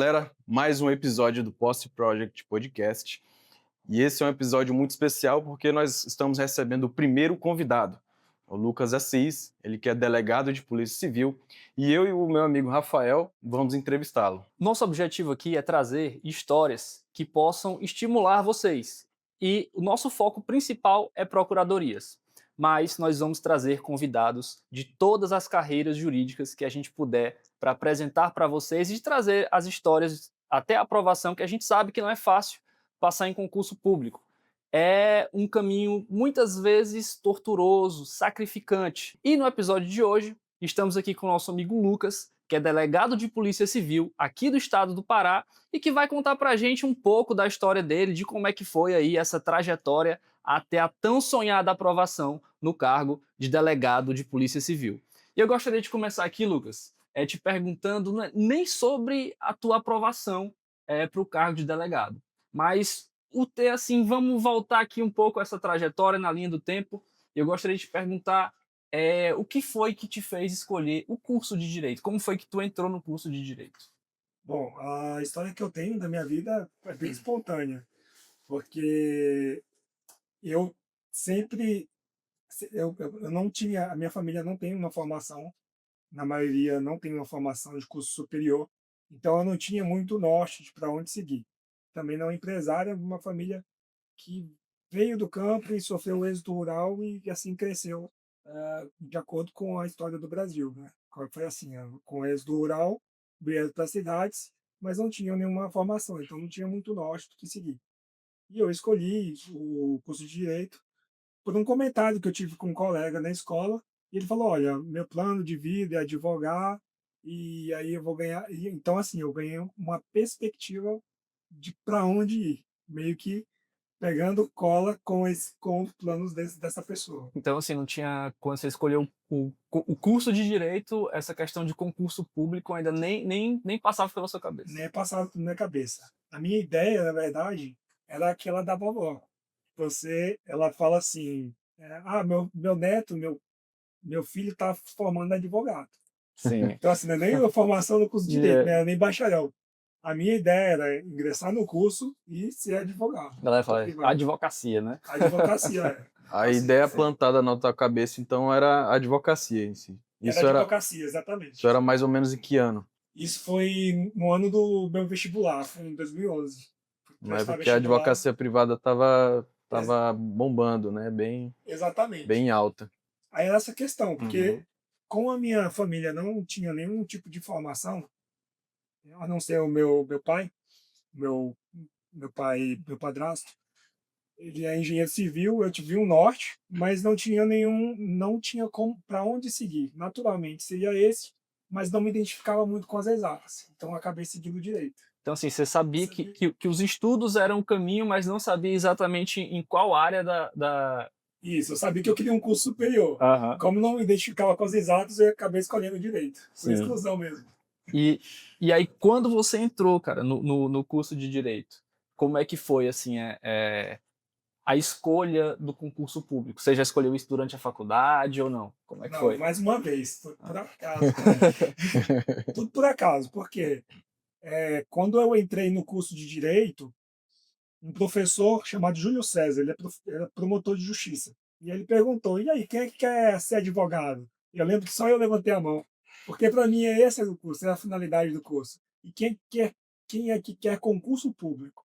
galera, mais um episódio do Posse Project Podcast. E esse é um episódio muito especial porque nós estamos recebendo o primeiro convidado, o Lucas Assis, ele que é delegado de Polícia Civil, e eu e o meu amigo Rafael vamos entrevistá-lo. Nosso objetivo aqui é trazer histórias que possam estimular vocês. E o nosso foco principal é procuradorias. Mas nós vamos trazer convidados de todas as carreiras jurídicas que a gente puder para apresentar para vocês e trazer as histórias até a aprovação, que a gente sabe que não é fácil passar em concurso público. É um caminho muitas vezes torturoso, sacrificante. E no episódio de hoje, estamos aqui com o nosso amigo Lucas, que é delegado de Polícia Civil aqui do estado do Pará e que vai contar pra gente um pouco da história dele, de como é que foi aí essa trajetória até a tão sonhada aprovação no cargo de delegado de Polícia Civil. E eu gostaria de começar aqui, Lucas, te perguntando nem sobre a tua aprovação para o cargo de delegado, mas assim, vamos voltar aqui um pouco essa trajetória na linha do tempo. Eu gostaria de te perguntar o que foi que te fez escolher o curso de Direito? Como foi que tu entrou no curso de Direito? Bom, a história que eu tenho da minha vida é bem espontânea, porque eu sempre, eu não tinha, a minha família não tem uma formação, na maioria não tem uma formação de curso superior, então eu não tinha muito norte de para onde seguir. Também não empresária, uma família que veio do campo e sofreu o êxodo rural e assim cresceu, de acordo com a história do Brasil, né? Foi assim, com o êxodo rural, vieram para as cidades, mas não tinham nenhuma formação, então não tinha muito norte do que seguir. E eu escolhi o curso de Direito por um comentário que eu tive com um colega na escola, e ele falou: "Olha, meu plano de vida é advogar, e aí eu vou ganhar". Então, assim, eu ganhei uma perspectiva de para onde ir, meio que pegando cola com os planos dessa pessoa. Então, assim, não tinha, quando você escolheu o curso de Direito, essa questão de concurso público ainda nem passava pela sua cabeça. Nem passava na minha cabeça. A minha ideia, na verdade, era aquela da vovó. Ela fala assim: meu neto, meu filho está formando advogado. Sim. Então, assim, não é nem a formação no curso de Direito, É, né? Nem bacharel. A minha ideia era ingressar no curso e ser advogado. a galera fala, E vai. advocacia, né? Advocacia, A assim, ideia plantada na tua cabeça, então, era a advocacia em si. era advocacia, exatamente. Isso era mais ou menos em que ano? Isso foi no ano do meu vestibular, foi em 2011. Fui Na prestar época que a vestibular. advocacia privada tava Ex- bombando, né? Exatamente. Bem alta. Aí era essa questão, porque Uhum. como a minha família não tinha nenhum tipo de formação, a não ser o meu pai, meu, meu padrasto, ele é engenheiro civil, eu tive um norte, mas não tinha como para onde seguir. Naturalmente seria esse, mas não me identificava muito com as exatas. Então eu acabei seguindo direito. Então, assim, você sabia que os estudos eram o caminho, mas não sabia exatamente em qual área Isso, eu sabia que eu queria um curso superior. Aham. Como não me identificava com as exatas, eu acabei escolhendo direito, por Sim. exclusão mesmo. E, e aí, quando você entrou, cara, no curso de Direito, como é que foi, assim, a escolha do concurso público? Você já escolheu isso durante a faculdade ou não? Como é que Não, foi? mais uma vez, tudo por acaso. Tudo por acaso, porque quando eu entrei no curso de Direito, um professor chamado Júlio César, ele era promotor de justiça, e ele perguntou: e aí, quem é que quer ser advogado? E eu lembro que só eu levantei a mão, porque para mim esse era o curso, era a finalidade do curso. E quem é que quer concurso público?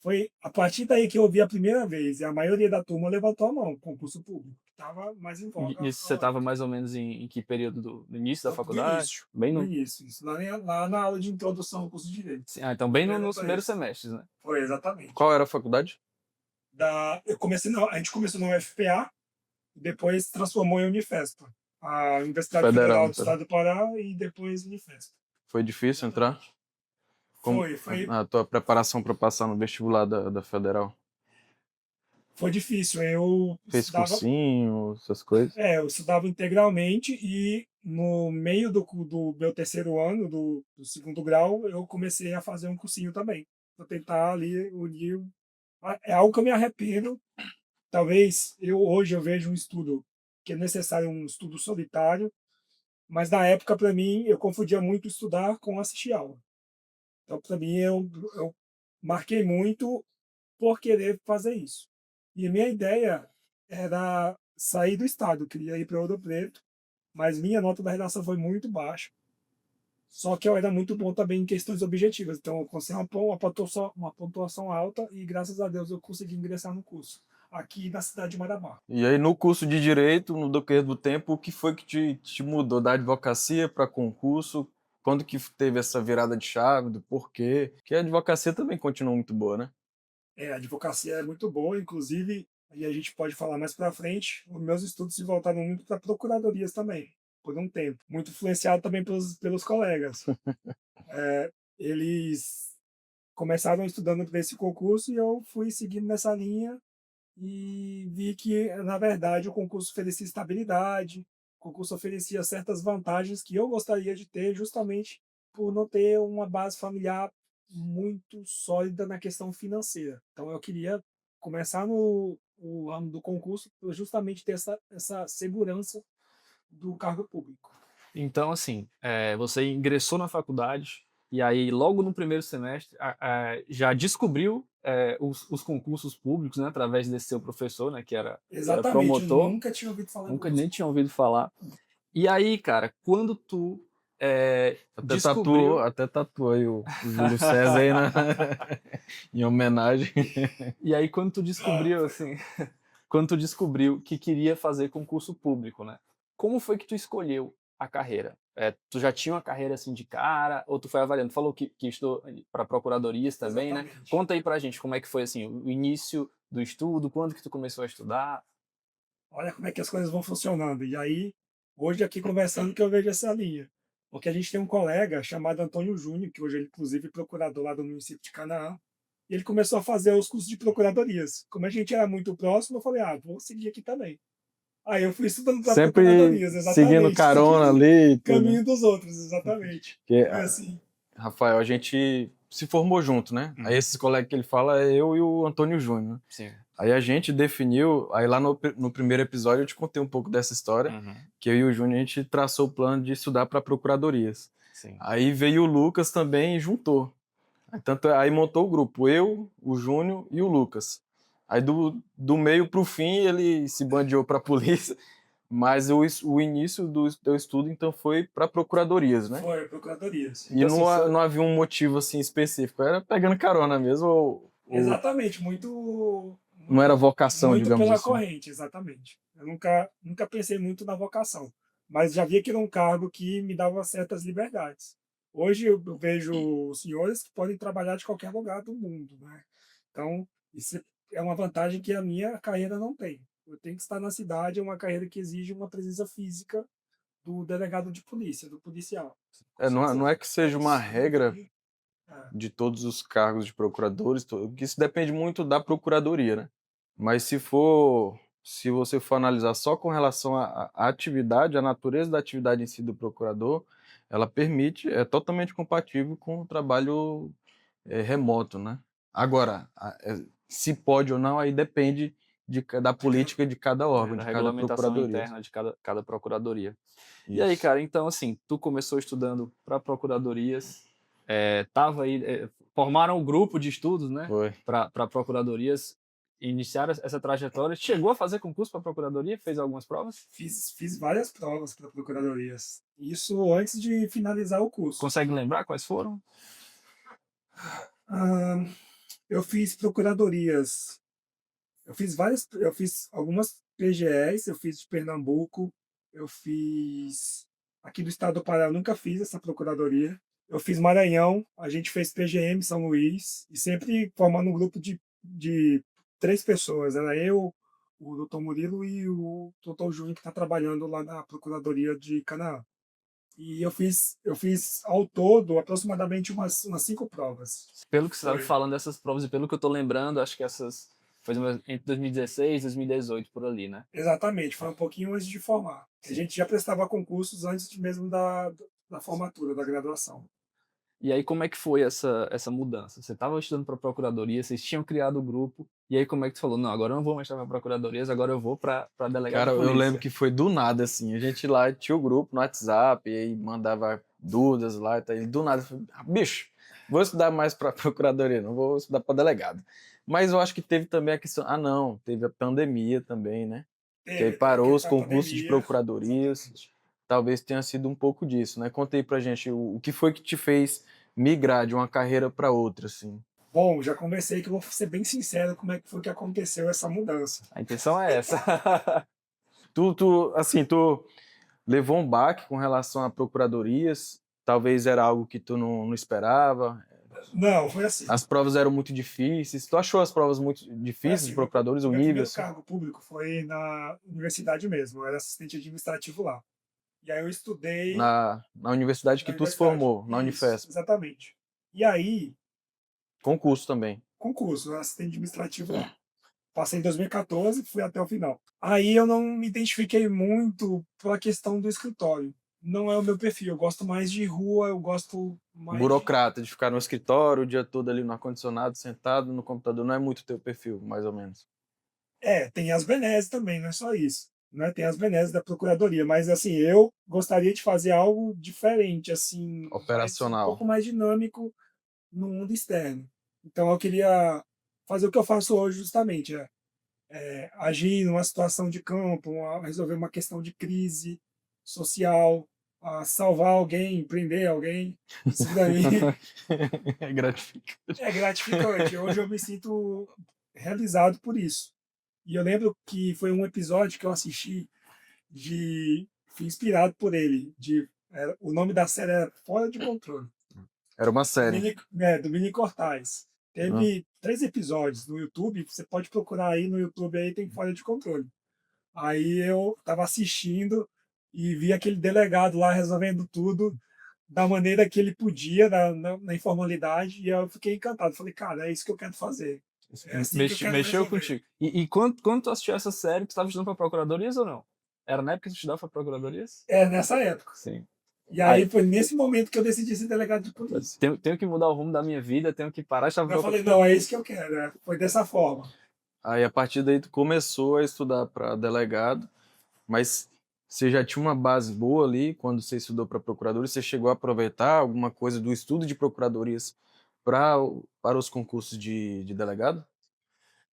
Foi a partir daí que eu ouvi a primeira vez, e a maioria da turma levantou a mão, concurso público, que estava mais em E voga isso você na estava época. mais ou menos em que período no início da Do faculdade? início, Bem do no, início. Isso lá na aula de introdução ao curso de Direito. então bem Foi nos primeiros isso. semestres, né? Foi, exatamente. Qual era a faculdade? A gente começou na UFPA, depois transformou em Unifesp, a Universidade Federal, Federal do então. Estado do Pará, e depois Unifesp. Foi difícil entrar? Como Foi, a tua preparação para passar no vestibular da Federal? foi difícil. Eu Fez estudava, cursinho, essas coisas? eu estudava integralmente e no meio do meu terceiro ano, do segundo grau, eu comecei a fazer um cursinho também, para tentar ali unir. É algo que eu me arrependo. Talvez hoje eu vejo um estudo que é necessário um estudo solitário, mas na época para mim eu confundia muito estudar com assistir aula. Então, para mim, eu marquei muito por querer fazer isso. E a minha ideia era sair do estado, eu queria ir para Ouro Preto, mas minha nota da redação foi muito baixa. Só que eu era muito bom também em questões objetivas, então eu consegui uma pontuação alta e graças a Deus eu consegui ingressar no curso, aqui na cidade de Marabá. E aí, no curso de Direito, no decorrer do tempo, o que foi que te mudou da advocacia para concurso? Quando que teve essa virada de chave, do porquê? Porque a advocacia também continua muito boa, né? A advocacia é muito boa, inclusive, e a gente pode falar mais para frente, os meus estudos se voltaram muito para procuradorias também, por um tempo. Muito influenciado também pelos colegas. Eles começaram estudando para esse concurso e eu fui seguindo nessa linha e vi que, na verdade, o concurso oferecia estabilidade, o concurso oferecia certas vantagens que eu gostaria de ter justamente por não ter uma base familiar muito sólida na questão financeira. Então eu queria começar no ano do concurso para justamente ter essa segurança do cargo público. Então, assim, você ingressou na faculdade e aí logo no primeiro semestre já descobriu os concursos públicos, né, através desse seu professor, né, que era Exatamente, eu promotor, nunca tinha ouvido falar em nunca concurso nem tinha público. ouvido falar. E aí, cara, quando tu descobriu... Até tatuou aí o Júlio César aí, né? Em homenagem. E aí quando tu descobriu, assim, quando tu descobriu que queria fazer concurso público, né? Como foi que tu escolheu a carreira? Tu já tinha uma carreira assim de cara, ou tu foi avaliando? Tu falou que estudou para procuradorias também, né? Exatamente. Conta aí pra gente como é que foi assim, o início do estudo, quando que tu começou a estudar? Olha como é que as coisas vão funcionando. E aí, hoje aqui conversando que eu vejo essa linha. Porque a gente tem um colega chamado Antônio Júnior, que hoje ele inclusive é procurador lá do município de Canaã, e ele começou a fazer os cursos de procuradorias. Como a gente era muito próximo, eu falei, vou seguir aqui também. Aí eu fui estudando para Sempre procuradorias, seguindo exatamente, carona seguindo ali e o tudo, né? caminho dos outros, exatamente. Porque, Foi assim. Rafael, a gente se formou junto, né? Aí esses colegas que ele fala é eu e o Antônio Júnior, né? Sim. Aí a gente definiu, aí lá no primeiro episódio eu te contei um pouco dessa história, que eu e o Júnior a gente traçou o plano de estudar para procuradorias. Sim. Aí veio o Lucas também e juntou. Aí montou o grupo, eu, o Júnior e o Lucas. Aí do meio pro fim ele se bandeou para a polícia, mas o início do estudo então foi para procuradorias, né? Foi, procuradorias. E Então, assim, não havia um motivo assim específico, era pegando carona mesmo, Exatamente, não era vocação, muito digamos pela assim. corrente, exatamente. Eu nunca pensei muito na vocação, mas já via que era um cargo que me dava certas liberdades. Hoje eu vejo senhores que podem trabalhar de qualquer lugar do mundo, né? Então, isso é uma vantagem que a minha carreira não tem. Eu tenho que estar na cidade, é uma carreira que exige uma presença física do delegado de polícia, do policial. Não é que seja uma regra É, de todos os cargos de procuradores, que isso depende muito da procuradoria, né? Mas se você for analisar só com relação à atividade, à natureza da atividade em si do procurador, ela é totalmente compatível com o trabalho remoto, né? Agora, se pode ou não, aí depende da política de cada órgão, da de cada regulamentação procuradoria. interna de cada procuradoria. E aí, Isso. cara, então assim, tu começou estudando para procuradorias, tava aí, formaram um grupo de estudos, né, Foi. para procuradorias, iniciaram essa trajetória. Chegou a fazer concurso para procuradoria? Fez algumas provas? fiz várias provas para procuradorias. Isso antes de finalizar o curso. Consegue lembrar quais foram? Ah, eu fiz procuradorias. Eu fiz algumas PGEs, eu fiz de Pernambuco, eu fiz aqui do estado do Pará, eu nunca fiz essa procuradoria. Eu fiz Maranhão, a gente fez PGM São Luís, e sempre formando um grupo de 3 pessoas. Era eu, o doutor Murilo e o doutor Júnior, que está trabalhando lá na Procuradoria de Canaã. E eu fiz ao todo aproximadamente umas 5 provas. Pelo que você estava Foi. falando dessas provas e pelo que eu tô lembrando, acho que essas foi entre 2016 e 2018 por ali, né? Exatamente, foi um pouquinho antes de formar. A gente já prestava concursos antes mesmo da formatura, da graduação. E aí como é que foi essa mudança? Você estava estudando para procuradoria, vocês tinham criado o grupo, e aí como é que tu falou, não, agora eu não vou mais para procuradorias, agora eu vou para delegado Cara, de eu polícia. lembro que foi do nada, assim. A gente lá tinha o grupo no WhatsApp, e aí mandava dúvidas lá e tal. E do nada, eu falei, bicho, vou estudar mais para procuradoria, não vou estudar para delegado. Mas eu acho que teve também a questão, não, teve a pandemia também, né? Que aí Teve parou os a concursos de pandemia, procuradorias. exatamente. Talvez tenha sido um pouco disso, né? Conta aí pra gente o que foi que te fez migrar de uma carreira para outra, assim. Bom, já conversei que eu vou ser bem sincero como é que foi que aconteceu essa mudança. A intenção é essa. Tu levou um baque com relação a procuradorias? Talvez era algo que tu não esperava? Não, foi assim. As provas eram muito difíceis? Tu achou as provas muito Foi difíceis de assim, procuradores, o meu nível, primeiro assim? cargo público foi na universidade mesmo, eu era assistente administrativo lá. E aí eu estudei Na universidade que na tu se universidade. formou, na Isso, Unifesp. exatamente. E aí, Concurso também. concurso, assistente administrativo lá. Passei em 2014 e fui até o final. Aí eu não me identifiquei muito pela questão do escritório. Não é o meu perfil. Eu gosto mais de rua, eu gosto mais de. Burocrata, de ficar no escritório o dia todo ali no ar-condicionado, sentado no computador, não é muito teu perfil, mais ou menos. É, tem as benesses também, não é só isso. Né? Tem as benesses da procuradoria, mas assim, eu gostaria de fazer algo diferente, assim, um Operacional. pouco mais dinâmico no mundo externo. Então eu queria fazer o que eu faço hoje justamente, agir numa situação de campo, resolver uma questão de crise social, salvar alguém, prender alguém. Isso daí É gratificante. é gratificante. Hoje eu me sinto realizado por isso. E eu lembro que foi um episódio que eu assisti fui inspirado por ele. O nome da série era Fora de Controle, Era uma do série. Mini Cortais. Hã? Teve 3 episódios no YouTube, você pode procurar aí no YouTube, aí tem Fora de Controle. Aí eu estava assistindo e vi aquele delegado lá resolvendo tudo da maneira que ele podia, na informalidade, e eu fiquei encantado. Falei, cara, é isso que eu quero fazer. É assim que eu quero Mexeu resolver. contigo. E quando tu assistiu essa série, tu estava estudando para procuradorias ou não? Era na época que tu estudava para procuradorias? É, nessa época. Sim. E Aí, aí foi nesse momento que eu decidi ser delegado de polícia. tenho que mudar o rumo da minha vida, tenho que parar de estar Eu falei, não, é isso que eu quero. Foi dessa forma. Aí a partir daí tu começou a estudar para delegado, mas você já tinha uma base boa ali quando você estudou para procuradoria, você chegou a aproveitar alguma coisa do estudo de procuradorias para os concursos de delegado?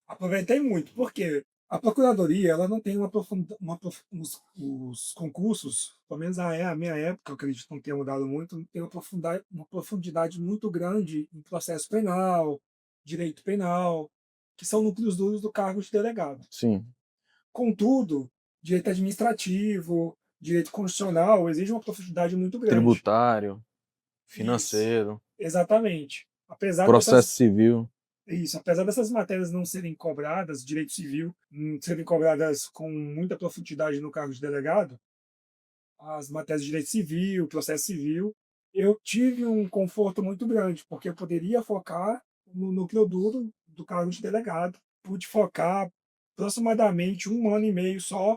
Aproveitei muito, porque a procuradoria ela não tem os concursos, pelo menos a minha época, eu acredito que não tenha mudado muito, não tem uma profundidade muito grande em processo penal, direito penal, que são núcleos duros do cargo de delegado. Sim. Contudo, direito administrativo, direito constitucional exige uma profundidade muito grande. Tributário, Isso, financeiro, exatamente. processo civil. Apesar dessas matérias não serem cobradas, direito civil, não serem cobradas com muita profundidade no cargo de delegado, as matérias de direito civil, processo civil, eu tive um conforto muito grande, porque eu poderia focar no núcleo duro do cargo de delegado. Pude focar aproximadamente 1 ano e meio só,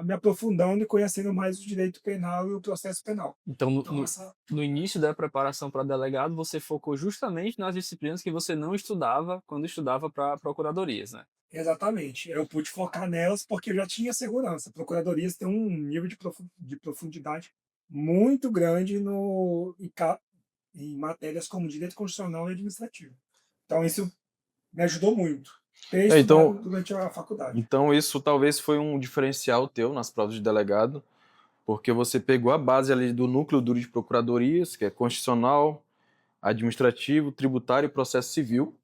me aprofundando e conhecendo mais o direito penal e o processo penal. Então, Então, essa no início da preparação para delegado, você focou justamente nas disciplinas que você não estudava quando estudava para procuradorias, né? Exatamente. Eu pude focar nelas porque eu já tinha segurança. Procuradorias têm um nível de profundidade muito grande em matérias como direito constitucional e administrativo. Então, isso me ajudou muito. Ter É, estudado então, durante a faculdade. então isso talvez foi um diferencial teu nas provas de delegado, porque você pegou a base ali do núcleo duro de procuradorias, que é constitucional, administrativo, tributário e processo civil,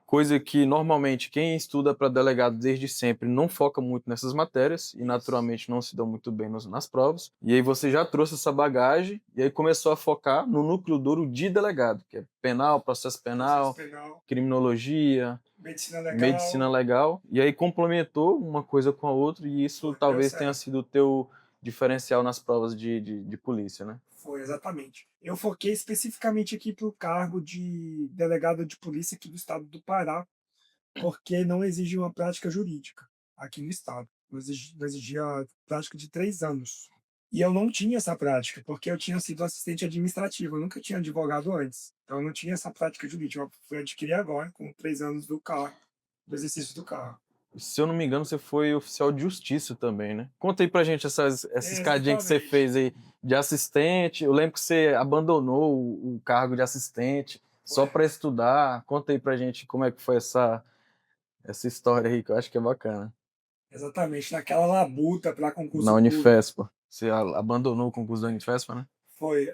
coisa que normalmente quem estuda para delegado desde sempre não foca muito nessas matérias e naturalmente não se dão muito bem nas provas. E aí você já trouxe essa bagagem e aí começou a focar no núcleo duro de delegado, que é penal, processo penal, Processo penal, criminologia, medicina legal, medicina legal, e aí complementou uma coisa com a outra e isso foi, deu talvez tenha certo. sido o teu diferencial nas provas de polícia, né? Foi, exatamente. Eu foquei especificamente aqui para o cargo de delegado de polícia aqui do estado do Pará, porque não exige uma prática jurídica aqui no estado. Não exigia prática de 3 anos. E eu não tinha essa prática, porque eu tinha sido assistente administrativo, eu nunca tinha advogado antes. Então eu não tinha essa prática jurídica. Eu fui adquirir agora, com 3 anos do cargo, do exercício do cargo. Se eu não me engano, você foi oficial de justiça também, né? Conta aí pra gente essa escadinha que você Exatamente. fez aí de assistente. Eu lembro que você abandonou o cargo de assistente, só para estudar. Conta aí pra gente como é que foi essa história aí, que eu acho que é bacana. Exatamente, naquela labuta para Na concurso público. Unifespa. Você abandonou o concurso da Unifespa, né? Foi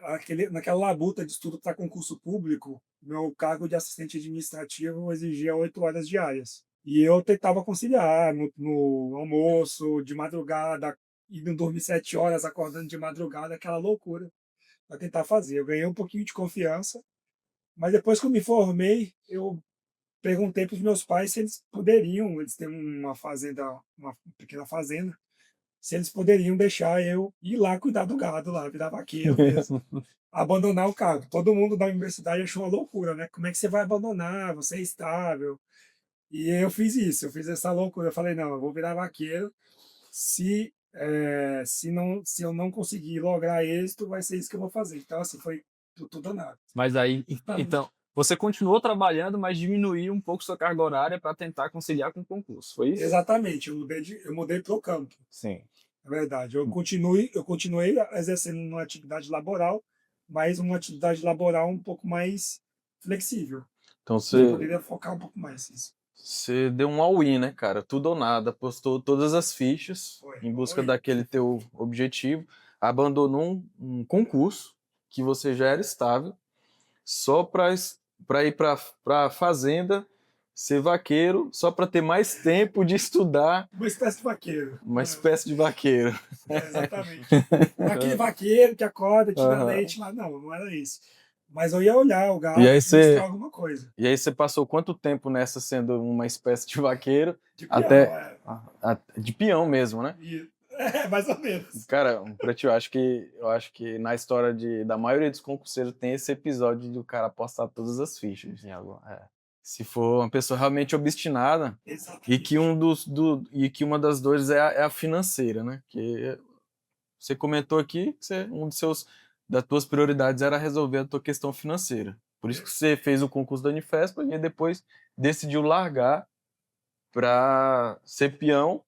naquela labuta de estudo para concurso público, meu cargo de assistente administrativo exigia 8 horas diárias. E eu tentava conciliar no almoço, de madrugada, indo dormir 7 horas, acordando de madrugada, aquela loucura para tentar fazer. Eu ganhei um pouquinho de confiança, mas depois que eu me formei, eu perguntei para os meus pais se eles poderiam, eles têm uma fazenda, uma pequena fazenda, se eles poderiam deixar eu ir lá cuidar do gado lá, virar vaqueiro mesmo. Abandonar o cargo. Todo mundo da universidade achou uma loucura, né? Como é que você vai abandonar? Você é estável. E eu fiz isso, eu fiz essa loucura. Eu falei, não, eu vou virar vaqueiro. Se eu não conseguir lograr êxito, vai ser isso que eu vou fazer. Então, assim, foi tudo ou nada. Mas aí, então, você continuou trabalhando, mas diminuiu um pouco sua carga horária para tentar conciliar com o concurso, foi isso? Exatamente, eu mudei para o campo. Sim. É verdade. Eu continuei exercendo uma atividade laboral, mas uma atividade laboral um pouco mais flexível. Então Eu poderia focar um pouco mais nisso. você deu um all-in, né, cara? Tudo ou nada. Apostou todas as fichas Foi, em busca all-in. daquele teu objetivo. Abandonou um concurso que você já era estável só para ir para a fazenda, ser vaqueiro, só para ter mais tempo de estudar. Uma espécie de vaqueiro. Uma espécie de vaqueiro. Exatamente. Aquele vaqueiro que acorda, tira leite lá. Não, não era isso. Mas eu ia olhar o gado E aí e buscar alguma coisa. E aí você passou quanto tempo nessa sendo uma espécie de vaqueiro? De peão, Até de peão mesmo, né? mais ou menos. Cara, pra ti, eu acho que na história da maioria dos concurseiros tem esse episódio de o cara apostar todas as fichas em algo. Se for uma pessoa realmente obstinada Exatamente. e que uma das dores é a financeira, né? Que você comentou aqui que das tuas prioridades era resolver a tua questão financeira. Por isso que você fez o concurso da Unifespa e depois decidiu largar para ser peão,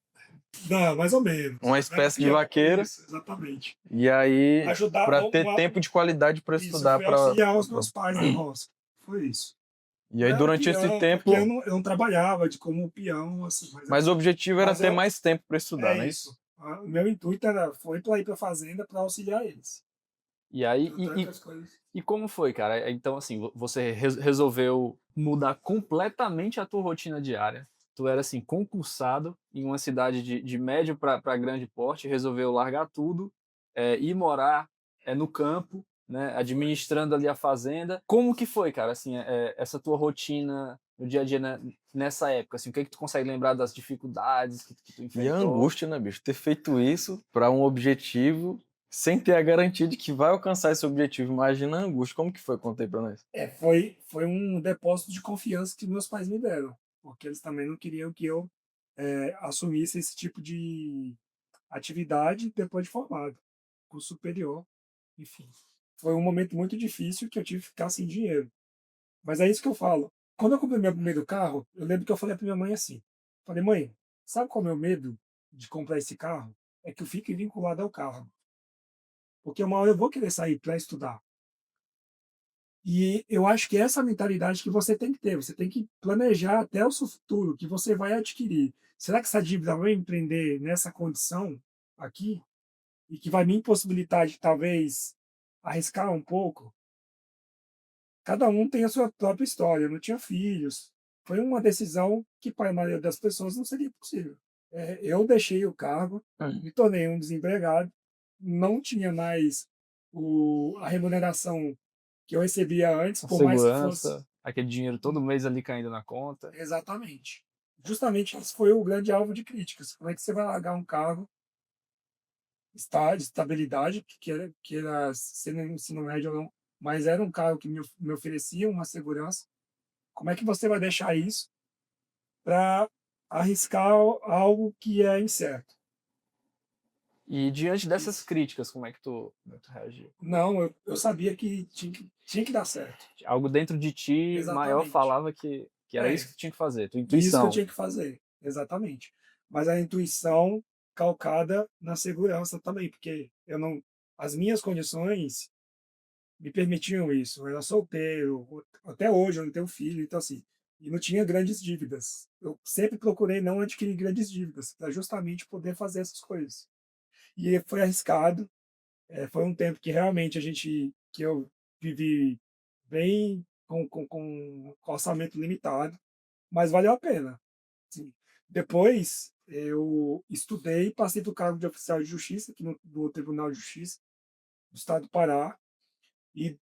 Não, mais ou menos. uma espécie de vaqueiro. Isso, exatamente. E aí, Ajudar para ter tempo de qualidade para estudar. Isso, foi auxiliar os meus pais na roça. Foi isso. E aí, durante esse tempo. Porque eu não trabalhava como peão, assim. Mas o objetivo era ter mais tempo para estudar, não é isso? O meu intuito foi para ir para a fazenda para auxiliar eles. E aí, e como foi, cara? Então, assim, você resolveu mudar completamente a tua rotina diária. Tu era, assim, concursado em uma cidade de médio para grande porte, resolveu largar tudo, ir morar no campo, né, administrando ali a fazenda. Como que foi, cara, assim, essa tua rotina no dia a dia, né, nessa época? Assim, o que é que tu consegue lembrar das dificuldades que tu enfrentou? E a angústia, né, bicho? Ter feito isso para um objetivo sem ter a garantia de que vai alcançar esse objetivo. Imagina a angústia. Como que foi? Conta aí pra nós. Foi um depósito de confiança que meus pais me deram, porque eles também não queriam que eu assumisse esse tipo de atividade depois de formado, curso superior, enfim. Foi um momento muito difícil que eu tive que ficar sem dinheiro. Mas é isso que eu falo. Quando eu comprei meu primeiro carro, eu lembro que eu falei para minha mãe assim: falei, mãe, sabe qual é o meu medo de comprar esse carro? É que eu fique vinculado ao carro. Porque uma hora eu vou querer sair para estudar. E eu acho que essa é a mentalidade que você tem que ter. Você tem que planejar até o seu futuro, o que você vai adquirir. Será que essa dívida vai me empreender nessa condição aqui? E que vai me impossibilitar de talvez arriscar um pouco? Cada um tem a sua própria história. Eu não tinha filhos. Foi uma decisão que para a maioria das pessoas não seria possível. Eu deixei o cargo, me tornei um desempregado, não tinha mais a remuneração que eu recebia antes, A por mais que segurança, fosse. aquele dinheiro todo mês ali caindo na conta. Exatamente. Justamente esse foi o grande alvo de críticas. Como é que você vai largar um cargo de estabilidade, que era sendo ensino médio ou não, mas era um cargo que me oferecia uma segurança? Como é que você vai deixar isso para arriscar algo que é incerto? E diante dessas críticas, como é que tu reagiu? Não, eu sabia que tinha que dar certo. Algo dentro de ti maior Exatamente. falava que era isso que tu tinha que fazer, tua Isso que eu intuição. tinha que fazer, exatamente. Mas a intuição calcada na segurança também, porque as minhas condições me permitiam isso. Eu era solteiro, até hoje eu não tenho filho, então assim, e não tinha grandes dívidas. Eu sempre procurei não adquirir grandes dívidas, para justamente poder fazer essas coisas. E foi arriscado, foi um tempo que realmente que eu vivi bem com orçamento limitado, mas valeu a pena. Sim. Depois eu estudei e passei para o cargo de oficial de justiça aqui no Tribunal de Justiça do Estado do Pará. E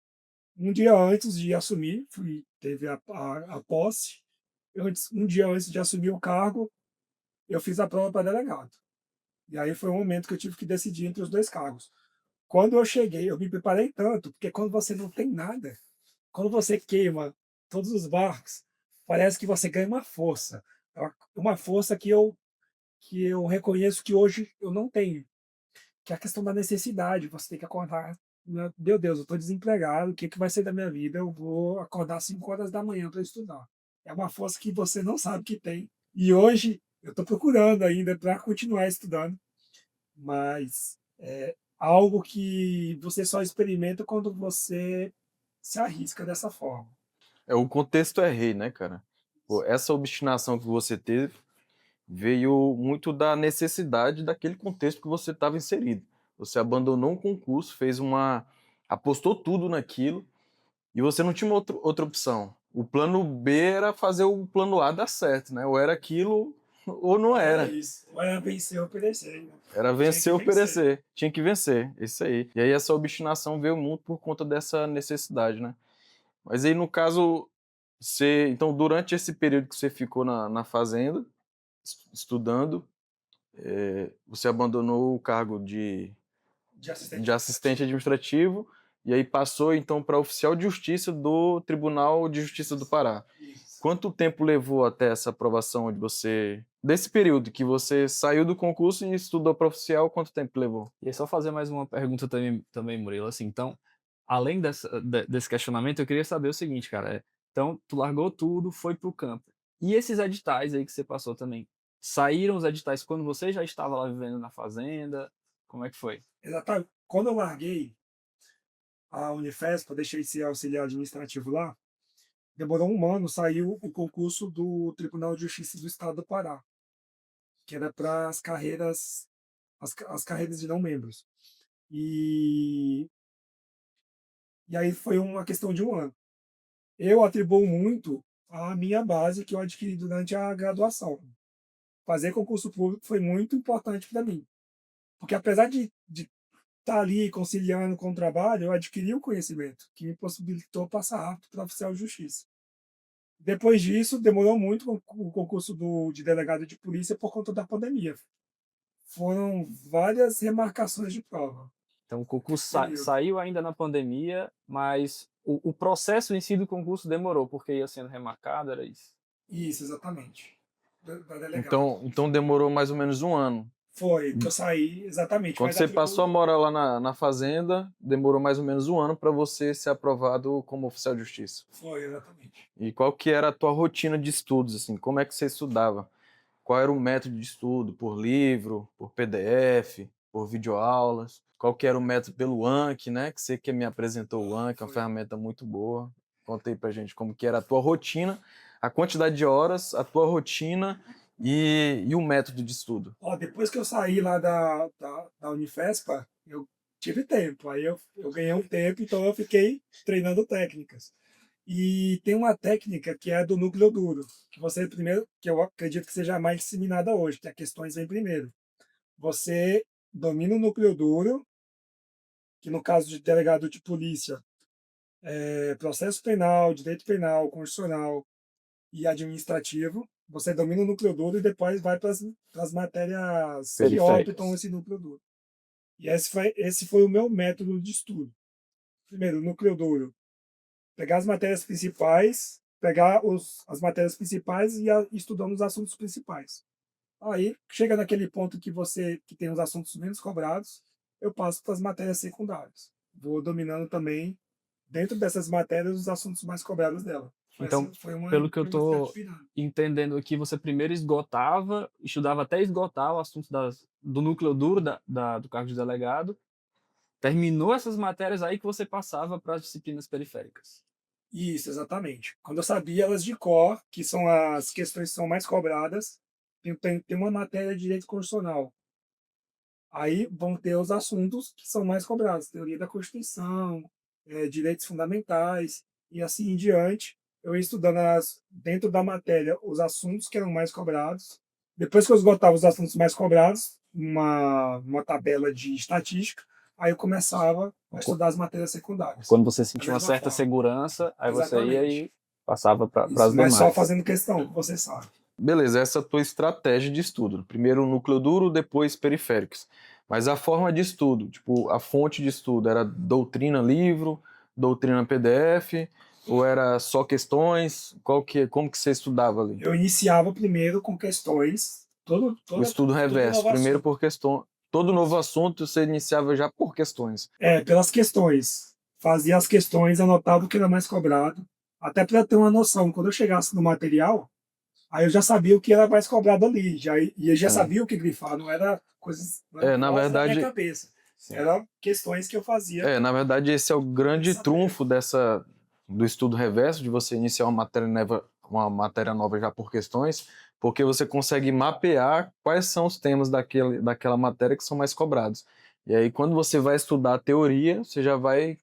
um dia antes de assumir, teve a posse. Um dia antes de assumir o cargo, eu fiz a prova para delegado. E aí foi um momento que eu tive que decidir entre os dois cargos. Quando eu cheguei, eu me preparei tanto, porque quando você não tem nada, quando você queima todos os barcos, parece que você ganha uma força. Uma força que eu reconheço que hoje eu não tenho, que é a questão da necessidade. Você tem que acordar, né, meu Deus, eu estou desempregado, o que, que vai ser da minha vida? Eu vou acordar às 5 horas da manhã para estudar. É uma força que você não sabe que tem. E hoje eu estou procurando ainda para continuar estudando, mas é algo que você só experimenta quando você se arrisca dessa forma. O contexto é rei, né, cara? Pô, essa obstinação que você teve veio muito da necessidade daquele contexto que você estava inserido. Você abandonou um concurso, apostou tudo naquilo e você não tinha outra opção. O plano B era fazer o plano A dar certo, né? Ou era aquilo ou não Era era. isso. Ou era vencer ou perecer, né? Era Tinha que vencer ou vencer. perecer. Tinha que vencer, isso aí. E aí essa obstinação veio muito por conta dessa necessidade, né? Mas aí, no caso, então, durante esse período que você ficou na fazenda, estudando, você abandonou o cargo De assistente de assistente administrativo. administrativo e aí passou, então, para oficial de justiça do Tribunal de Justiça do Pará. Isso. Quanto tempo levou até essa aprovação de você... Desse período que você saiu do concurso e estudou para oficial, quanto tempo levou? E aí só fazer mais uma pergunta também, Murilo, assim, então, além desse questionamento, eu queria saber o seguinte, cara, então tu largou tudo, foi pro campo. E esses editais aí que você passou também, saíram os editais quando você já estava lá vivendo na fazenda? Como é que foi? Exatamente. Quando eu larguei a Unifesp, eu deixei de ser auxiliar administrativo lá, demorou um ano, saiu o concurso do Tribunal de Justiça do Estado do Pará, que era para as carreiras de não membros. E, e aí foi uma questão de um ano. Eu atribuo muito à minha base que eu adquiri durante a graduação. Fazer concurso público foi muito importante para mim, porque apesar de estar ali conciliando com o trabalho, eu adquiri o conhecimento que me possibilitou passar rápido para oficial de justiça. Depois disso, demorou muito o concurso de delegado de polícia por conta da pandemia. Foram várias remarcações de prova Então o concurso nesse período. saiu ainda na pandemia, mas o processo em si do concurso demorou, porque ia sendo remarcado, era isso? Isso, exatamente. Da delegado. Então demorou mais ou menos um ano. Foi que eu saí, exatamente, Quando mas você passou a atribuo. morar lá na fazenda, demorou mais ou menos um ano para você ser aprovado como oficial de justiça. Foi, exatamente. E qual que era a tua rotina de estudos, assim? Como é que você estudava? Qual era o método de estudo? Por livro, por PDF, por videoaulas? Qual que era o método pelo Anki, né? Que você que me apresentou o Anki, é uma Foi. ferramenta muito boa. Conta aí pra gente como que era a tua rotina, a quantidade de horas, a tua rotina e o método de estudo. Ó, depois que eu saí lá da Unifespa, eu tive tempo. Aí eu ganhei um tempo, então eu fiquei treinando técnicas. E tem uma técnica que é a do núcleo duro, que você primeiro, que eu acredito que seja a mais disseminada hoje, que é questões vem primeiro. Você domina o núcleo duro, que no caso de delegado de polícia, é processo penal, direito penal, constitucional e administrativo. Você domina o núcleo duro e depois vai para as matérias que optam Periféricas. esse núcleo duro. E esse foi o meu método de estudo. Primeiro, o núcleo duro. Pegar as matérias principais, pegar as matérias principais e estudando os assuntos principais. Aí, chega naquele ponto que tem os assuntos menos cobrados, eu passo para as matérias secundárias. Vou dominando também, dentro dessas matérias, os assuntos mais cobrados dela. Então, Foi uma pelo que eu tô dinâmica. entendendo aqui, você primeiro estudava até esgotar o assunto do núcleo duro do cargo de delegado, Terminou essas matérias aí que você passava para as disciplinas periféricas. Isso, exatamente. Quando eu sabia elas de cor, que são as questões que são mais cobradas, tem uma matéria de direito constitucional. Aí vão ter os assuntos que são mais cobrados, teoria da Constituição, direitos fundamentais e assim em diante. Eu ia estudando dentro da matéria os assuntos que eram mais cobrados. Depois que eu esgotava os assuntos mais cobrados, uma tabela de estatística, aí eu começava a estudar as matérias secundárias. Quando você Da sentia uma mesma certa forma. segurança, aí você ia Exatamente. e passava para as Isso, mas demais. só fazendo questão, você sabe. Beleza, essa é a tua estratégia de estudo. Primeiro núcleo duro, depois periféricos. Mas a forma de estudo, tipo, a fonte de estudo era doutrina livro, doutrina PDF, ou era só questões? Como que você estudava ali? Eu iniciava primeiro com questões, O estudo reverso, novo primeiro assunto. por questão. Todo novo assunto você iniciava já por questões. Pelas questões. Fazia as questões, anotava o que era mais cobrado, até para ter uma noção. Quando eu chegasse no material, aí eu já sabia o que era mais cobrado ali, e eu já sabia o que grifar, não era coisas Na vozes da minha verdade, cabeça. Eram questões que eu fazia. na verdade, esse é o grande saber. trunfo do estudo reverso, de você iniciar uma matéria nova já por questões, porque você consegue mapear quais são os temas daquela matéria que são mais cobrados. E aí, quando você vai estudar a teoria, você já vai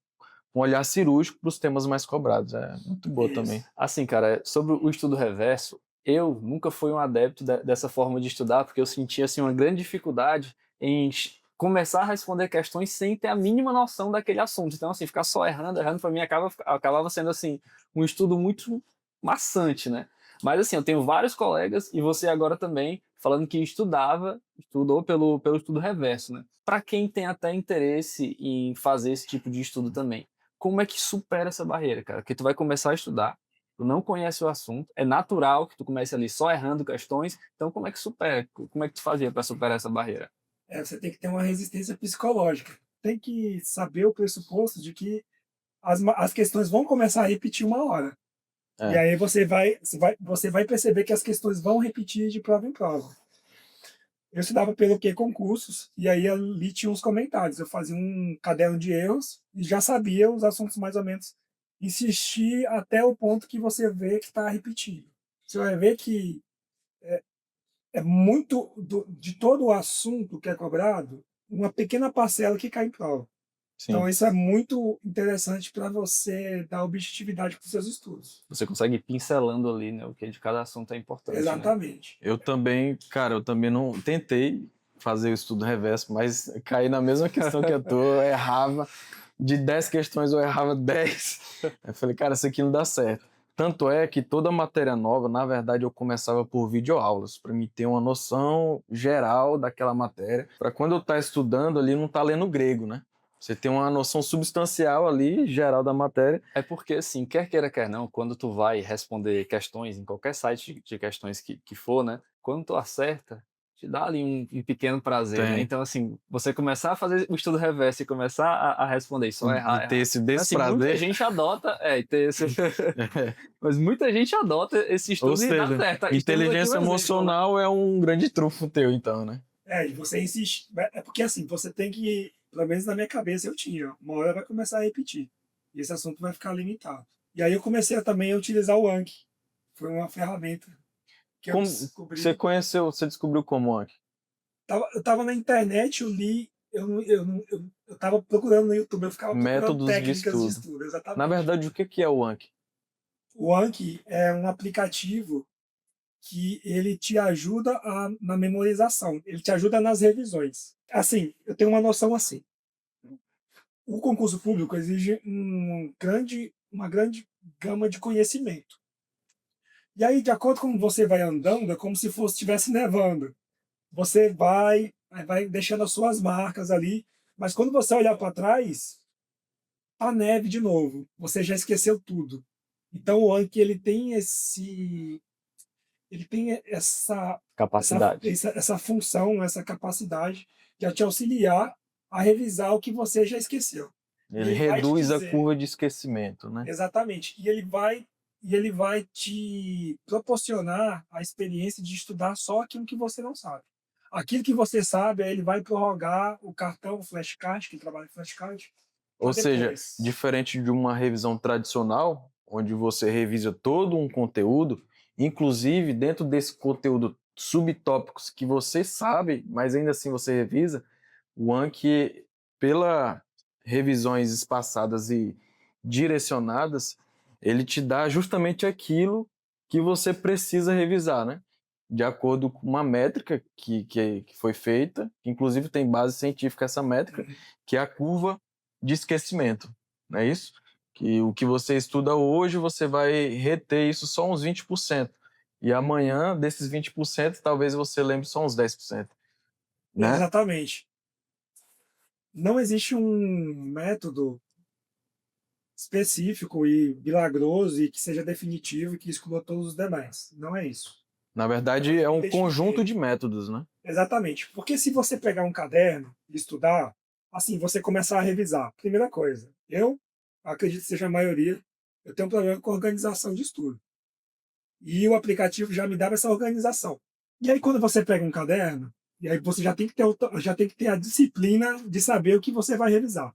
com um olhar cirúrgico para os temas mais cobrados. É muito boa Isso. também. Assim, cara, sobre o estudo reverso, eu nunca fui um adepto dessa forma de estudar, porque eu sentia assim, uma grande dificuldade em começar a responder questões sem ter a mínima noção daquele assunto. Então, assim, ficar só errando, para mim acabava sendo assim um estudo muito maçante, né? Mas assim, eu tenho vários colegas, e você agora também, falando que estudou pelo estudo reverso, né? Para quem tem até interesse em fazer esse tipo de estudo também, como é que supera essa barreira, cara? Porque tu vai começar a estudar, tu não conhece o assunto, é natural que tu comece ali só errando questões, então como é que supera? Como é que tu fazia para superar essa barreira? Você tem que ter uma resistência psicológica. Tem que saber o pressuposto de que as questões vão começar a repetir uma hora. E É. aí você vai perceber que as questões vão repetir de prova em prova. Eu estudava pelo que concursos, e aí ali tinha uns comentários. Eu fazia um caderno de erros e já sabia os assuntos mais ou menos. Insistir até o ponto que você vê que está repetindo. Você vai ver que é muito de todo o assunto que é cobrado, uma pequena parcela que cai em prova. Sim. Então isso é muito interessante para você dar objetividade para os seus estudos. Você consegue ir pincelando ali, né, o que de cada assunto é importante, né? Exatamente. Eu também não tentei fazer o estudo reverso, mas caí na mesma questão que eu errava. De 10 questões eu errava 10. Eu falei, cara, isso aqui não dá certo. Tanto é que toda matéria nova, na verdade, eu começava por videoaulas, para me ter uma noção geral daquela matéria, para quando eu estar estudando ali, não estar lendo grego, né? Você tem uma noção substancial ali, geral da matéria. É porque, assim, quer queira, quer não, quando tu vai responder questões em qualquer site de questões que for, né? Quando tu acerta, te dá ali um pequeno prazer, né? Tem. Então, assim, você começar a fazer o estudo reverso e começar a responder e só errar, E ter esse Então, assim, muita desprazer. gente adota, e ter esse... Mas muita gente adota esse Ou estudo e dá seja, certo. Estamos aqui um inteligência exemplo, né? emocional é um grande trunfo teu, então, né? E você insiste. É porque assim, você tem que, pelo menos na minha cabeça eu tinha, uma hora vai começar a repetir. E esse assunto vai ficar limitado. E aí eu comecei também a utilizar o Anki. Foi uma ferramenta que eu Como descobri. você descobriu como, Anki? Eu tava na internet, eu li, eu tava procurando no YouTube, eu ficava procurando Métodos de técnicas de estudo. estudo, exatamente. Na verdade, o que é o Anki? O Anki é um aplicativo que ele te ajuda na memorização, ele te ajuda nas revisões. Assim, eu tenho uma noção assim. O concurso público exige uma grande gama de conhecimento. E aí, de acordo com você vai andando, é como se estivesse nevando. Você vai deixando as suas marcas ali, mas quando você olhar para trás, tá neve de novo. Você já esqueceu tudo. Então o Anki ele tem Capacidade. essa função, essa capacidade de te auxiliar a revisar o que você já esqueceu. Ele vai te reduz a dizer- curva de esquecimento, né? Exatamente. E ele vai te proporcionar a experiência de estudar só aquilo que você não sabe. aquilo que você sabe, aí ele vai prorrogar o cartão, o flashcard, que trabalha com flashcard, Ou para seja, depois. diferente de uma revisão tradicional, onde você revisa todo um conteúdo, inclusive dentro desse conteúdo subtópicos que você sabe, mas ainda assim você revisa, o Anki, pela revisões espaçadas e direcionadas, ele te dá justamente aquilo que você precisa revisar, né? De acordo com uma métrica que foi feita, que inclusive tem base científica essa métrica, Uhum. que é a curva de esquecimento, não é isso? Que o que você estuda hoje, você vai reter isso só uns 20%. E amanhã, desses 20%, talvez você lembre só uns 10%, né? Exatamente. Não existe um método específico e milagroso e que seja definitivo e que exclua todos os demais. Não é isso. Na Como verdade, eu é um conjunto identifiquei. de métodos, né? Exatamente. Porque se você pegar um caderno e estudar, assim, você começar a revisar. Primeira coisa, eu acredito que seja a maioria, eu tenho um problema com organização de estudo. E o aplicativo já me dava essa organização. E aí, quando você pega um caderno, e aí você já tem que ter a disciplina de saber o que você vai revisar.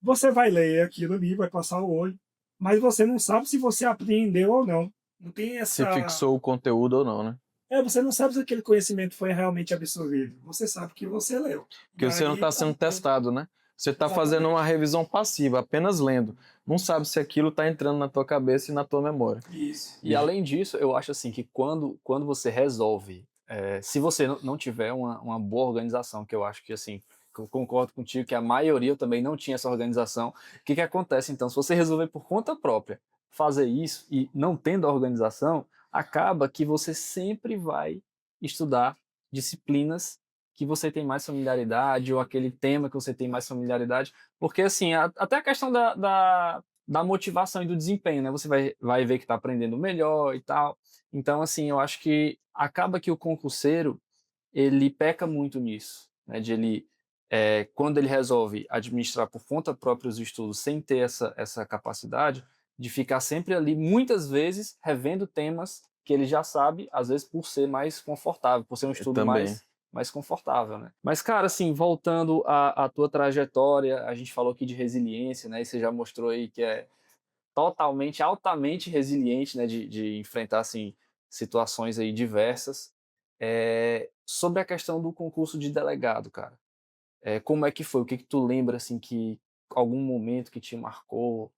Você vai ler aquilo ali, vai passar o olho, mas você não sabe se você apreendeu ou não. Não tem Se essa. fixou o conteúdo ou não, né? Você não sabe se aquele conhecimento foi realmente absorvido. Você sabe que você leu. E Porque você não aí, está sendo testado, né? Você está fazendo uma exatamente. revisão passiva, apenas lendo. Não sabe se aquilo está entrando na tua cabeça e na tua memória. Isso. E além disso, eu acho assim que quando você resolve, se você não tiver uma boa organização, que eu acho que assim, que eu concordo contigo que a maioria eu também não tinha essa organização, o que que acontece então? Se você resolver por conta própria fazer isso e não tendo a organização, acaba que você sempre vai estudar disciplinas que você tem mais familiaridade ou aquele tema que você tem mais familiaridade, porque assim, até a questão da motivação e do desempenho, né? Você vai ver que está aprendendo melhor e tal. Então, assim, eu acho que acaba que o concurseiro, ele peca muito nisso, né? De ele, quando ele resolve administrar por conta própria os estudos sem ter essa capacidade, de ficar sempre ali, muitas vezes, revendo temas que ele já sabe, às vezes por ser mais confortável, por ser um Eu estudo também. mais confortável, né? Mas, cara, assim, voltando à tua trajetória, a gente falou aqui de resiliência, né? E você já mostrou aí que é totalmente, altamente resiliente, né, de enfrentar, assim, situações aí diversas. Sobre a questão do concurso de delegado, cara, como é que foi? O que que tu lembra, assim, que algum momento que te marcou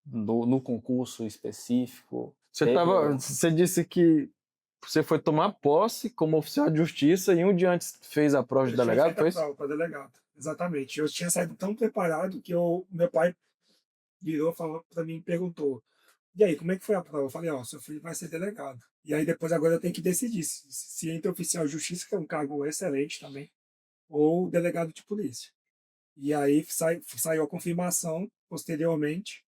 no concurso específico? Teve ou Você disse que você foi tomar posse como oficial de justiça e um dia antes fez a prova de Eu tinha delegado, feito a foi isso? prova para delegado. Exatamente. Eu tinha saído tão preparado que meu pai virou falou para mim, perguntou: "E aí, como é que foi a prova?" Eu falei: "Ó, seu filho vai ser delegado." E aí depois agora eu tenho que decidir se entre oficial de justiça, que é um cargo excelente também, ou delegado de polícia. E aí saiu a confirmação posteriormente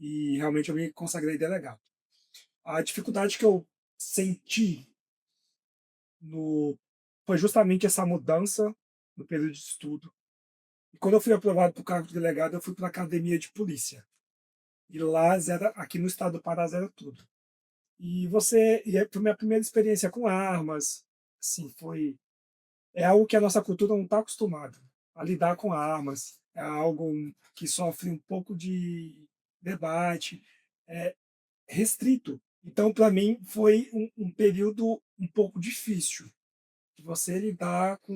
e realmente eu me consagrei delegado. A dificuldade que eu senti no foi justamente essa mudança no período de estudo. E quando eu fui aprovado para o cargo de delegado, eu fui para a academia de polícia. E lá zera, aqui no estado do Pará zera tudo. Foi minha primeira experiência com armas, assim, é algo que a nossa cultura não está acostumada a lidar com armas, é algo que sofre um pouco de debate, é restrito. Então, para mim, foi um período um pouco difícil de você lidar com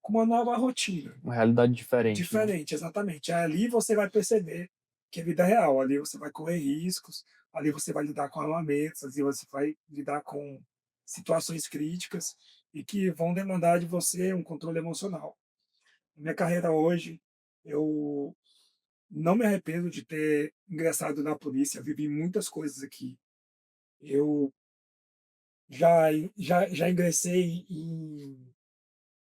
uma nova rotina. uma realidade diferente, né? Diferente, exatamente. Ali você vai perceber que é vida real, ali você vai correr riscos, ali você vai lidar com armamentos, ali você vai lidar com situações críticas e que vão demandar de você um controle emocional. Minha carreira hoje, eu não me arrependo de ter ingressado na polícia, vivi muitas coisas aqui. Eu já ingressei em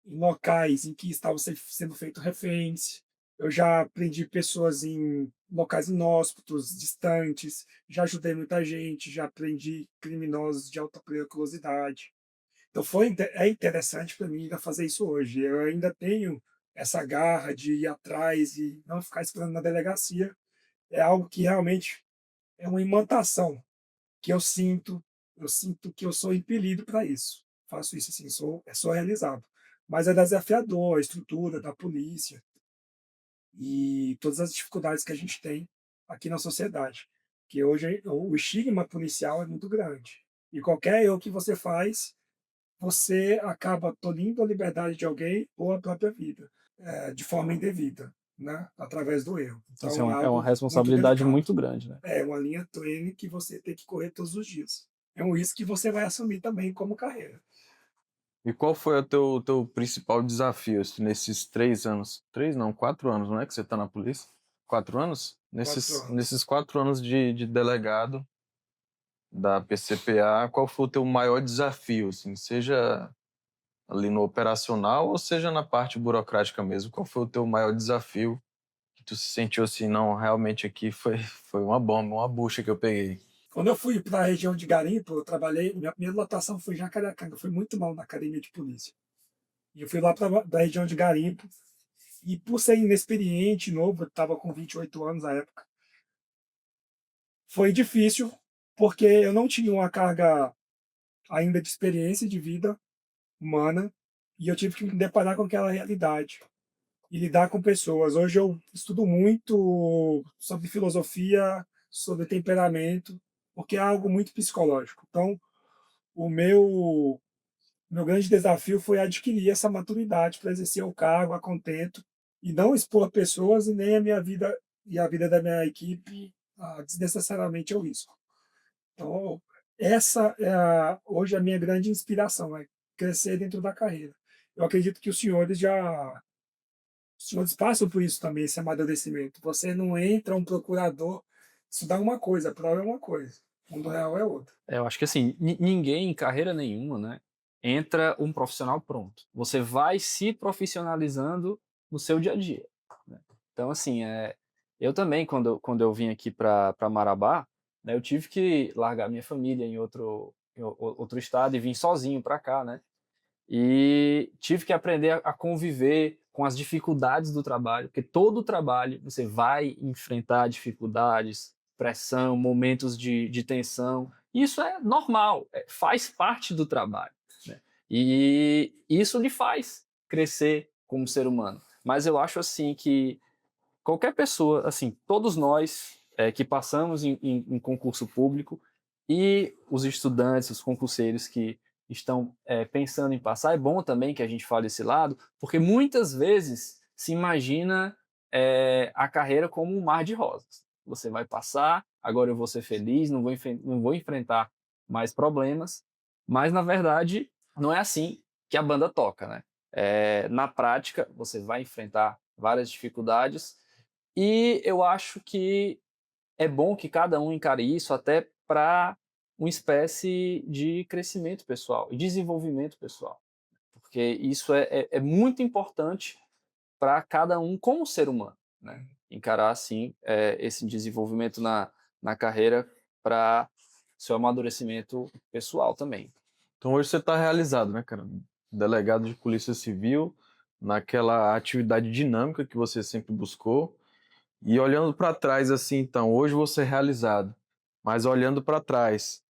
locais em que estavam sendo feitos reféns. Eu já prendi pessoas em locais inóspitos, distantes, já ajudei muita gente, já prendi criminosos de alta periculosidade. Então é interessante para mim ainda fazer isso hoje. Eu ainda tenho essa garra de ir atrás e não ficar esperando na delegacia. É algo que realmente é uma imantação que eu sinto que eu sou impelido para isso. faço isso assim, sou realizado. Mas é desafiador a estrutura da polícia e todas as dificuldades que a gente tem aqui na sociedade, que hoje o estigma policial é muito grande. E qualquer erro que você faz, você acaba tolhindo a liberdade de alguém ou a própria vida, de forma indevida, né, através do erro. Então, assim, Então é é uma algo muito responsabilidade delicado. muito grande, né? É uma linha tênue que você tem que correr todos os dias. É um risco que você vai assumir também como carreira. E qual foi o teu principal desafio assim, nesses 3 anos? 3 não, 4 anos, não é que você tá na polícia? 4 anos? 4 anos. Nesses 4 anos de delegado da PCPA, qual foi o teu maior desafio, assim, seja ali no operacional ou seja na parte burocrática mesmo? Qual foi o teu maior desafio que tu se sentiu assim, não, realmente aqui foi uma bomba, uma bucha que eu peguei? Quando eu fui para a região de Garimpo, eu trabalhei, minha primeira lotação foi em Jacarecanga, eu fui muito mal na academia de polícia. E eu fui lá para da região de Garimpo, e por ser inexperiente, novo, eu estava com 28 anos na época, foi difícil, porque eu não tinha uma carga ainda de experiência de vida humana, e eu tive que me deparar com aquela realidade e lidar com pessoas. Hoje eu estudo muito sobre filosofia, sobre temperamento, porque é algo muito psicológico. Então, o meu grande desafio foi adquirir essa maturidade para exercer o cargo a contento e não expor pessoas e nem a minha vida e a vida da minha equipe desnecessariamente ao risco. Então, essa é hoje a minha grande inspiração, é crescer dentro da carreira. Eu acredito que os senhores passam por isso também, esse amadurecimento. Você não entra um procurador, isso dá uma coisa, a prova é uma coisa, o mundo real é outra. Eu acho que assim, ninguém em carreira nenhuma, né, entra um profissional pronto. Você vai se profissionalizando no seu dia a dia, né. Então assim, eu também quando eu vim aqui para Marabá, né, eu tive que largar minha família em outro estado e vim sozinho para cá, né. E tive que aprender a conviver com as dificuldades do trabalho, porque todo trabalho você vai enfrentar dificuldades, pressão, momentos de tensão. Isso é normal, faz parte do trabalho, né? E isso lhe faz crescer como ser humano. Mas eu acho assim que qualquer pessoa, assim, todos nós que passamos em concurso público e os estudantes, os concurseiros que estão pensando em passar, é bom também que a gente fale esse lado, porque muitas vezes se imagina a carreira como um mar de rosas. Você vai passar, agora eu vou ser feliz, não vou enfrentar mais problemas, mas na verdade não é assim que a banda toca, né? Na prática, você vai enfrentar várias dificuldades e eu acho que é bom que cada um encare isso até para uma espécie de crescimento pessoal e desenvolvimento pessoal, porque isso é muito importante para cada um como ser humano, né? Encarar assim esse desenvolvimento na carreira para seu amadurecimento pessoal também. Então hoje você está realizado, né, cara? Delegado de Polícia Civil, naquela atividade dinâmica que você sempre buscou. E olhando para trás, assim, então, hoje você é realizado. Mas olhando para trás,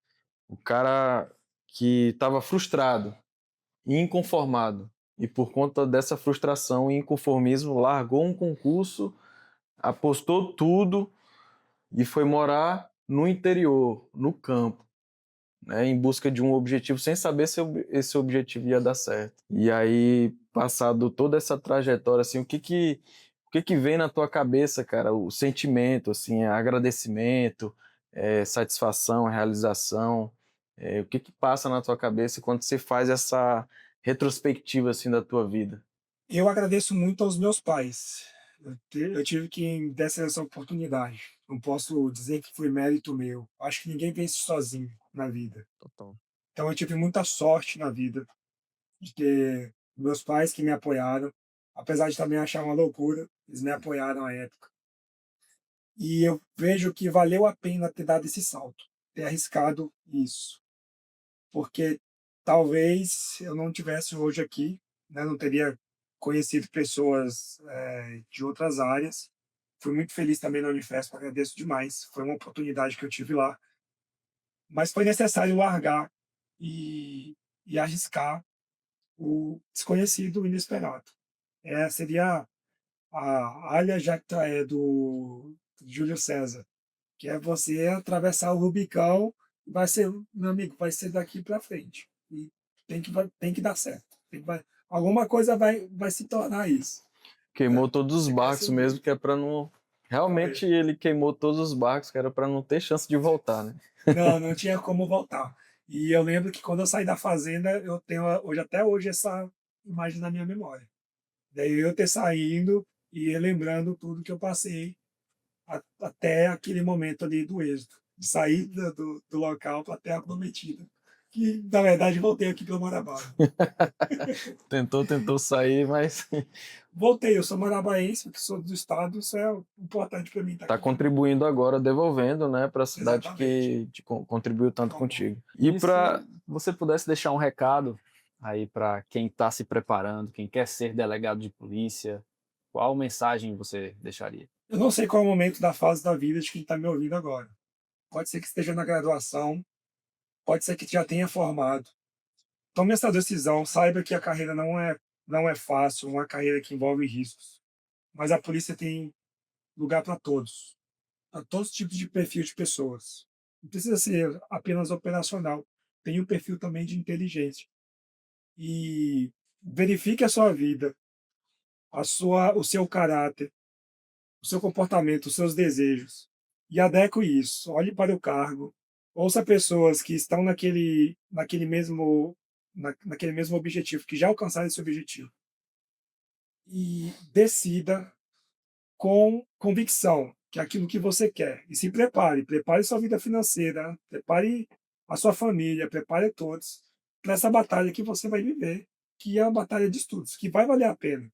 o cara que estava frustrado e inconformado, e por conta dessa frustração e inconformismo, largou um concurso, apostou tudo e foi morar no interior, no campo, né, em busca de um objetivo, sem saber se esse objetivo ia dar certo. E aí, passado toda essa trajetória, assim, o que que vem na tua cabeça, cara? O sentimento, assim, agradecimento, satisfação, realização, o que que passa na tua cabeça quando você faz essa retrospectiva, assim, da tua vida? Eu agradeço muito aos meus pais. Eu tive que dessa essa oportunidade. Não posso dizer que foi mérito meu. Acho que ninguém vence sozinho na vida. Total. Então eu tive muita sorte na vida de ter meus pais que me apoiaram, apesar de também achar uma loucura, eles me apoiaram à época. E eu vejo que valeu a pena ter dado esse salto, ter arriscado isso, porque talvez eu não tivesse hoje aqui, né, não teria conhecido pessoas de outras áreas. Fui muito feliz também na Unifesp, agradeço demais. Foi uma oportunidade que eu tive lá, mas foi necessário largar e, e arriscar o desconhecido, o inesperado. Seria a Alia Jactaé do Júlio César, que é você atravessar o Rubicão, vai ser, meu amigo, vai ser daqui para frente. E tem que dar certo. Alguma coisa vai se tornar isso. Queimou todos os Você barcos conhece mesmo, que é para não. Realmente ele queimou todos os barcos, que era para não ter chance de voltar, né? Não tinha como voltar. E eu lembro que quando eu saí da fazenda, eu tenho até hoje essa imagem na minha memória. Daí eu ter saindo e lembrando tudo que eu passei até aquele momento ali do êxito. De sair do local para a terra prometida. Que, na verdade, voltei aqui para Marabá. Tentou sair, mas Voltei, eu sou marabaense, que sou do estado, isso é importante para mim estar está aqui. contribuindo agora, devolvendo, né, para a cidade Exatamente. que contribuiu tanto Tá bom. contigo. E E para se você pudesse deixar um recado aí para quem está se preparando, quem quer ser delegado de polícia, qual mensagem você deixaria? Eu não sei qual é o momento da fase da vida de quem está me ouvindo agora. Pode ser que esteja na graduação, pode ser que já tenha formado. Tome essa decisão, saiba que a carreira não é fácil, uma carreira que envolve riscos. Mas a polícia tem lugar para todos os tipos de perfil de pessoas. Não precisa ser apenas operacional, tem um perfil também de inteligência. E verifique a sua vida, o seu caráter, o seu comportamento, os seus desejos e adeque isso. Olhe para o cargo, ouça pessoas que estão naquele mesmo objetivo, que já alcançaram esse objetivo e decida com convicção que é aquilo que você quer. E se prepare sua vida financeira, prepare a sua família, prepare todos para essa batalha que você vai viver, que é uma batalha de estudos, que vai valer a pena.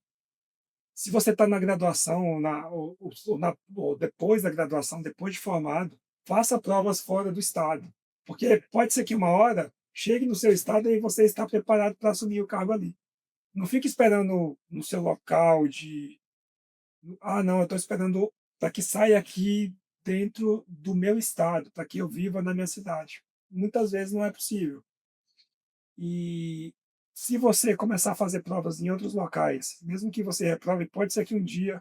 Se você está na graduação ou depois da graduação, depois de formado, faça provas fora do estado, porque pode ser que uma hora chegue no seu estado e você está preparado para assumir o cargo ali. Não fique esperando no seu local não, eu estou esperando para que saia aqui dentro do meu estado, para que eu viva na minha cidade. Muitas vezes não é possível. E se você começar a fazer provas em outros locais, mesmo que você reprove, pode ser que um dia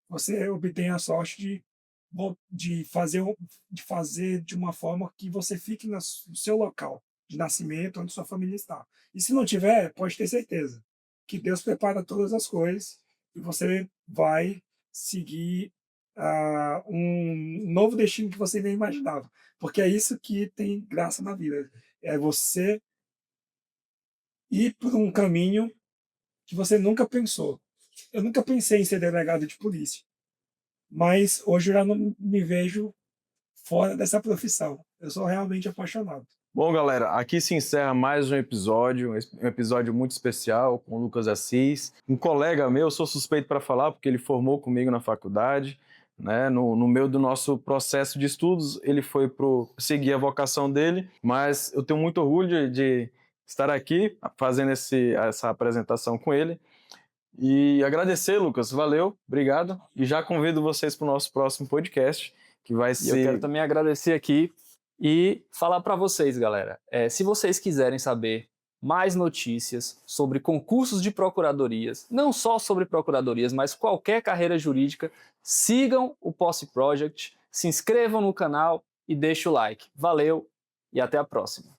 você obtenha a sorte de fazer de uma forma que você fique no seu local de nascimento, onde sua família está. E se não tiver, pode ter certeza que Deus prepara todas as coisas e você vai seguir um novo destino que você nem imaginava. Porque é isso que tem graça na vida. É você ir por um caminho que você nunca pensou. Eu nunca pensei em ser delegado de polícia, mas hoje eu já não me vejo fora dessa profissão. Eu sou realmente apaixonado. Bom, galera, aqui se encerra mais um episódio muito especial com o Lucas Assis, um colega meu, sou suspeito para falar porque ele formou comigo na faculdade, né? No meio do nosso processo de estudos, ele foi seguir a vocação dele, mas eu tenho muito orgulho de estar aqui fazendo essa apresentação com ele. E agradecer, Lucas, valeu, obrigado, e já convido vocês para o nosso próximo podcast, que vai E eu ser... quero também agradecer aqui e falar para vocês, galera, se vocês quiserem saber mais notícias sobre concursos de procuradorias, não só sobre procuradorias, mas qualquer carreira jurídica, sigam o Posse Project, se inscrevam no canal e deixem o like. Valeu e até a próxima.